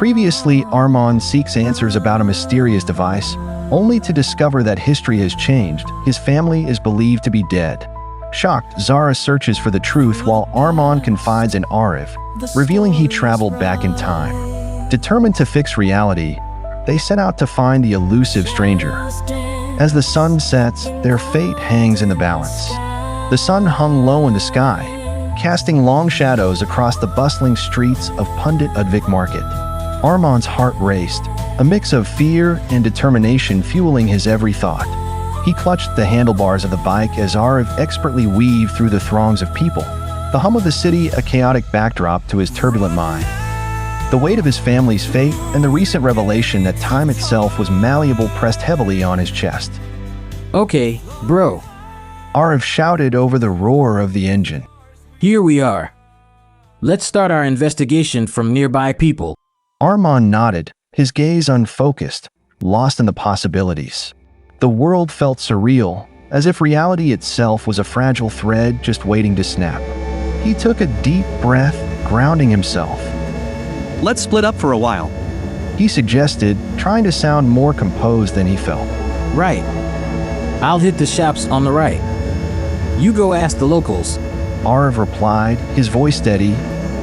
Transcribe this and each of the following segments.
Previously, Armaan seeks answers about a mysterious device, only to discover that history has changed. His family is believed to be dead. Shocked, Zara searches for the truth while Armaan confides in Arif, revealing he traveled back in time. Determined to fix reality, they set out to find the elusive stranger. As the sun sets, their fate hangs in the balance. The sun hung low in the sky, casting long shadows across the bustling streets of Pundit Udvik Market. Armaan's heart raced, a mix of fear and determination fueling his every thought. He clutched the handlebars of the bike as Arif expertly weaved through the throngs of people, the hum of the city a chaotic backdrop to his turbulent mind. The weight of his family's fate and the recent revelation that time itself was malleable pressed heavily on his chest. Okay, bro. Arif shouted over the roar of the engine. Here we are. Let's start our investigation from nearby people. Armaan nodded, his gaze unfocused, lost in the possibilities. The world felt surreal, as if reality itself was a fragile thread just waiting to snap. He took a deep breath, grounding himself. Let's split up for a while, he suggested, trying to sound more composed than he felt. Right. I'll hit the shops on the right. You go ask the locals. Arif replied, his voice steady,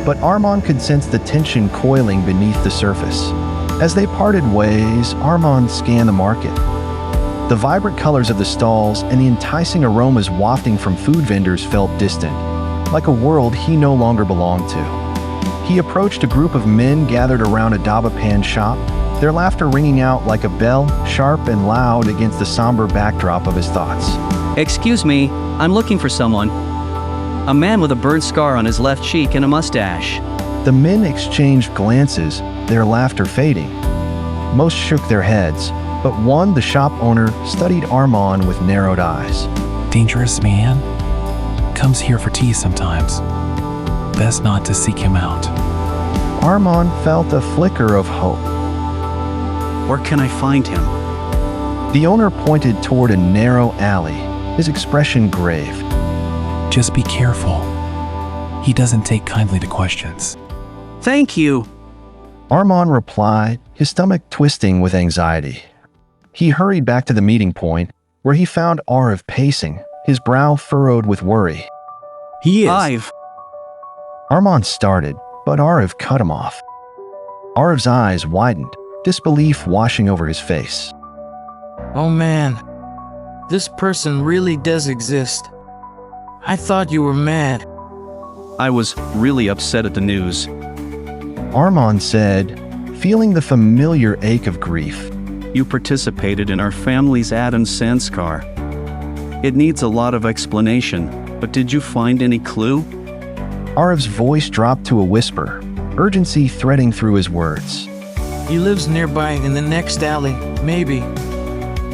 but Armaan could sense the tension coiling beneath the surface. As they parted ways, Armaan scanned the market. The vibrant colors of the stalls and the enticing aromas wafting from food vendors felt distant, like a world he no longer belonged to. He approached a group of men gathered around a daba pan shop, their laughter ringing out like a bell, sharp and loud against the somber backdrop of his thoughts. Excuse me, I'm looking for someone. A man with a burnt scar on his left cheek and a mustache. The men exchanged glances, their laughter fading. Most shook their heads, but one, the shop owner, studied Armaan with narrowed eyes. Dangerous man? Comes here for tea sometimes. Best not to seek him out. Armaan felt a flicker of hope. Where can I find him? The owner pointed toward a narrow alley, his expression grave. Just be careful. He doesn't take kindly to questions. Thank you. Armaan replied, his stomach twisting with anxiety. He hurried back to the meeting point, where he found Arif pacing, his brow furrowed with worry. He is. Armaan started, but Arif cut him off. Arif's eyes widened, disbelief washing over his face. Oh man, this person really does exist. I thought you were mad. I was really upset at the news. Armaan said, feeling the familiar ache of grief. You participated in our family's Adam Sanskar. It needs a lot of explanation, but did you find any clue? Arif's voice dropped to a whisper, urgency threading through his words. He lives nearby in the next alley, maybe.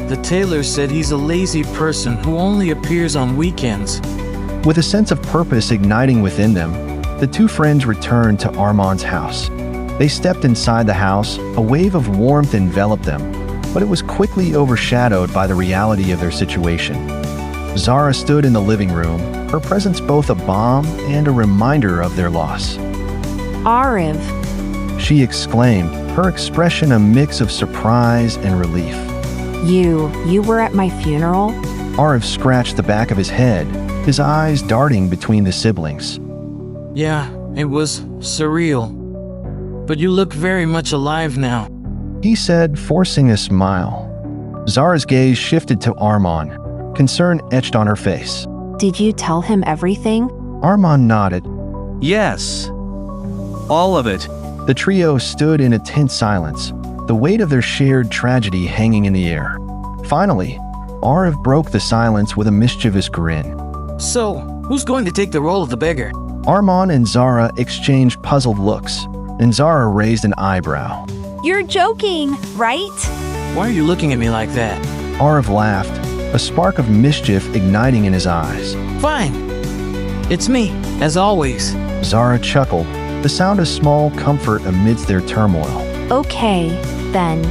The tailor said he's a lazy person who only appears on weekends. With a sense of purpose igniting within them, the two friends returned to Armaan's house. They stepped inside the house, a wave of warmth enveloped them, but it was quickly overshadowed by the reality of their situation. Zara stood in the living room, her presence both a balm and a reminder of their loss. Arif, she exclaimed, her expression a mix of surprise and relief. You were at my funeral? Arif scratched the back of his head, his eyes darting between the siblings. Yeah, it was surreal. But you look very much alive now, he said, forcing a smile. Zara's gaze shifted to Armaan, concern etched on her face. Did you tell him everything? Armaan nodded. Yes. All of it. The trio stood in a tense silence, the weight of their shared tragedy hanging in the air. Finally, Arif broke the silence with a mischievous grin. So, who's going to take the role of the beggar? Armaan and Zara exchanged puzzled looks, and Zara raised an eyebrow. You're joking, right? Why are you looking at me like that? Arif laughed, a spark of mischief igniting in his eyes. Fine. It's me, as always. Zara chuckled, the sound of small comfort amidst their turmoil. Okay, then.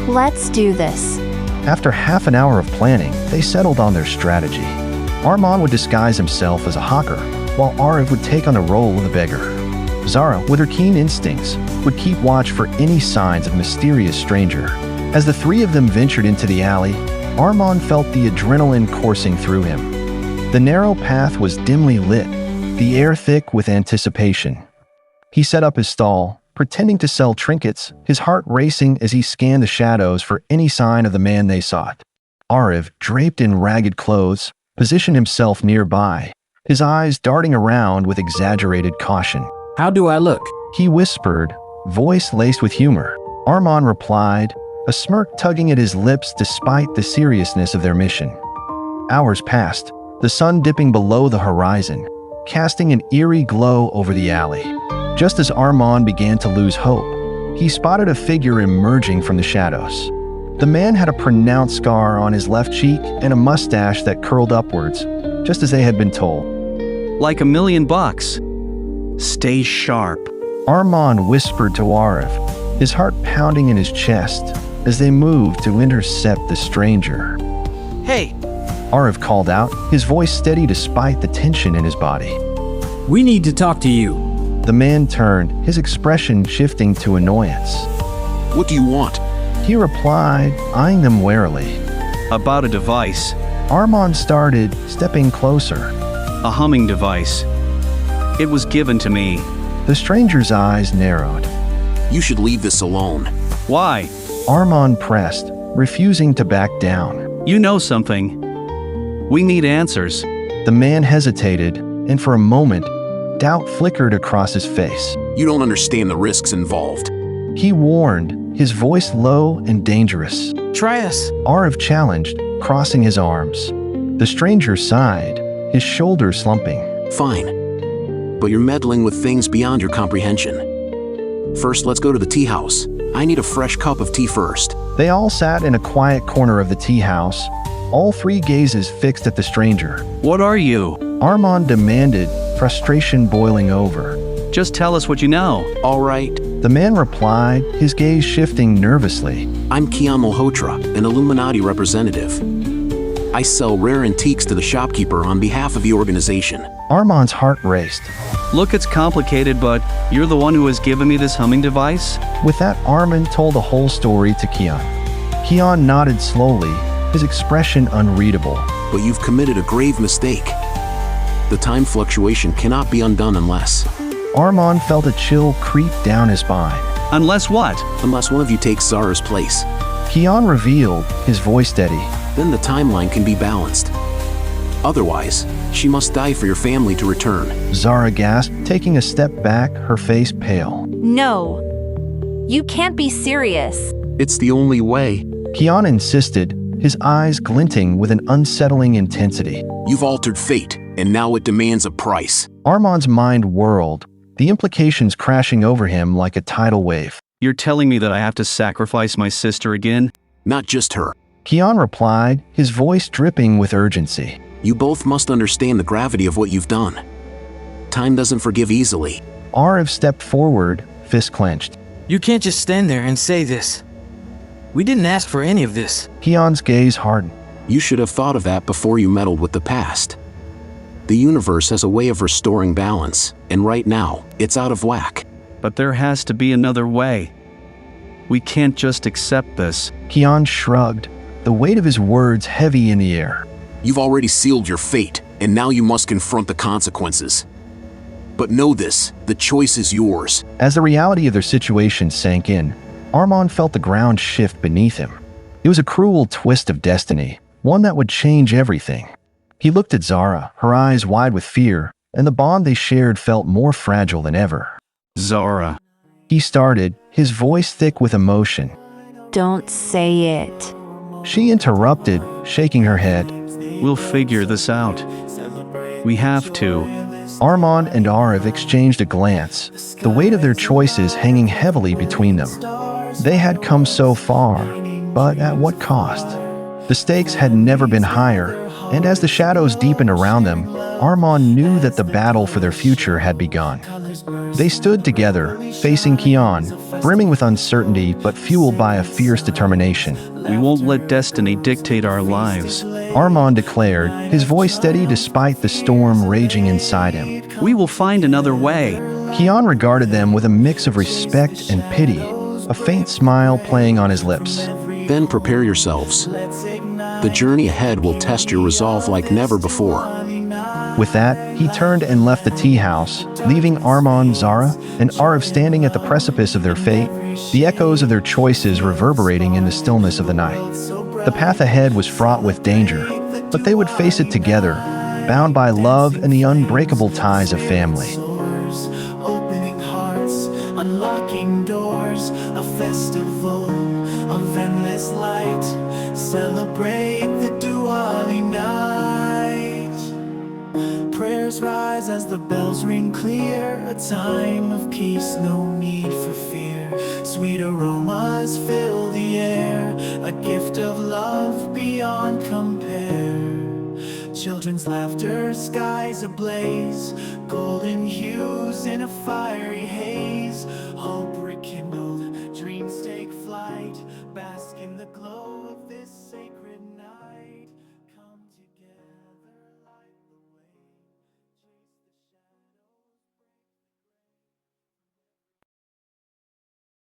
Let's do this. After half an hour of planning, they settled on their strategy. Armaan would disguise himself as a hawker, while Arif would take on the role of the beggar. Zara, with her keen instincts, would keep watch for any signs of mysterious stranger. As the three of them ventured into the alley, Armaan felt the adrenaline coursing through him. The narrow path was dimly lit, the air thick with anticipation. He set up his stall, pretending to sell trinkets, his heart racing as he scanned the shadows for any sign of the man they sought. Ariv, draped in ragged clothes, positioned himself nearby, his eyes darting around with exaggerated caution. How do I look? He whispered, voice laced with humor. Armaan replied, a smirk tugging at his lips despite the seriousness of their mission. Hours passed, the sun dipping below the horizon, casting an eerie glow over the alley. Just as Armaan began to lose hope, he spotted a figure emerging from the shadows. The man had a pronounced scar on his left cheek and a mustache that curled upwards, just as they had been told. Like $1,000,000. Stay sharp. Armaan whispered to Ariv, his heart pounding in his chest as they moved to intercept the stranger. Hey, Ariv called out, his voice steady despite the tension in his body. We need to talk to you. The man turned, his expression shifting to annoyance. What do you want? He replied, eyeing them warily. About a device. Armaan started, stepping closer. A humming device. It was given to me. The stranger's eyes narrowed. You should leave this alone. Why? Armaan pressed, refusing to back down. You know something. We need answers. The man hesitated, and for a moment, doubt flickered across his face. You don't understand the risks involved. He warned, his voice low and dangerous. try us. Ariv challenged, crossing his arms. The stranger sighed, his shoulders slumping. Fine. But you're meddling with things beyond your comprehension. First, let's go to the tea house. I need a fresh cup of tea first. They all sat in a quiet corner of the tea house, all three gazes fixed at the stranger. What are you? Armaan demanded, frustration boiling over. Just tell us what you know. All right. The man replied, his gaze shifting nervously. I'm Kian Malhotra, an Illuminati representative. I sell rare antiques to the shopkeeper on behalf of the organization. Armaan's heart raced. Look, it's complicated, but you're the one who has given me this humming device? With that, Armaan told the whole story to Kian. Kian nodded slowly, his expression unreadable. But you've committed a grave mistake. The time fluctuation cannot be undone unless... Armaan felt a chill creep down his spine. Unless what? Unless one of you takes Zara's place. Kian revealed, his voice steady. Then the timeline can be balanced. Otherwise, she must die for your family to return. Zara gasped, taking a step back, her face pale. No. You can't be serious. It's the only way. Kian insisted, his eyes glinting with an unsettling intensity. You've altered fate, and now it demands a price. Armaan's mind whirled, the implications crashing over him like a tidal wave. You're telling me that I have to sacrifice my sister again? Not just her. Kian replied, his voice dripping with urgency. You both must understand the gravity of what you've done. Time doesn't forgive easily. Ariv stepped forward, fist clenched. You can't just stand there and say this. We didn't ask for any of this. Kian's gaze hardened. You should have thought of that before you meddled with the past. The universe has a way of restoring balance, and right now, it's out of whack. But there has to be another way. We can't just accept this. Kian shrugged, the weight of his words heavy in the air. You've already sealed your fate, and now you must confront the consequences. But know this, the choice is yours. As the reality of their situation sank in, Armaan felt the ground shift beneath him. It was a cruel twist of destiny, one that would change everything. He looked at Zara, her eyes wide with fear, and the bond they shared felt more fragile than ever. Zara. He started, his voice thick with emotion. Don't say it. She interrupted, shaking her head. We'll figure this out. We have to. Armaan and Ariv exchanged a glance, the weight of their choices hanging heavily between them. They had come so far, but at what cost? The stakes had never been higher, and as the shadows deepened around them, Armaan knew that the battle for their future had begun. They stood together, facing Kian, brimming with uncertainty but fueled by a fierce determination. We won't let destiny dictate our lives. Armaan declared, his voice steady despite the storm raging inside him. We will find another way. Kian regarded them with a mix of respect and pity, a faint smile playing on his lips. Then prepare yourselves. The journey ahead will test your resolve like never before. With that, he turned and left the tea house, leaving Armaan, Zara, and Arav standing at the precipice of their fate, the echoes of their choices reverberating in the stillness of the night. The path ahead was fraught with danger, but they would face it together, bound by love and the unbreakable ties of family. Opening hearts, unlocking doors, a festival of endless light. Celebrate the Diwali night. Prayers rise as the bells ring clear. A time of peace, no need for fear. Sweet aromas fill the air, a gift of love beyond compare. Children's laughter, skies ablaze, golden hues in a fiery haze. Hope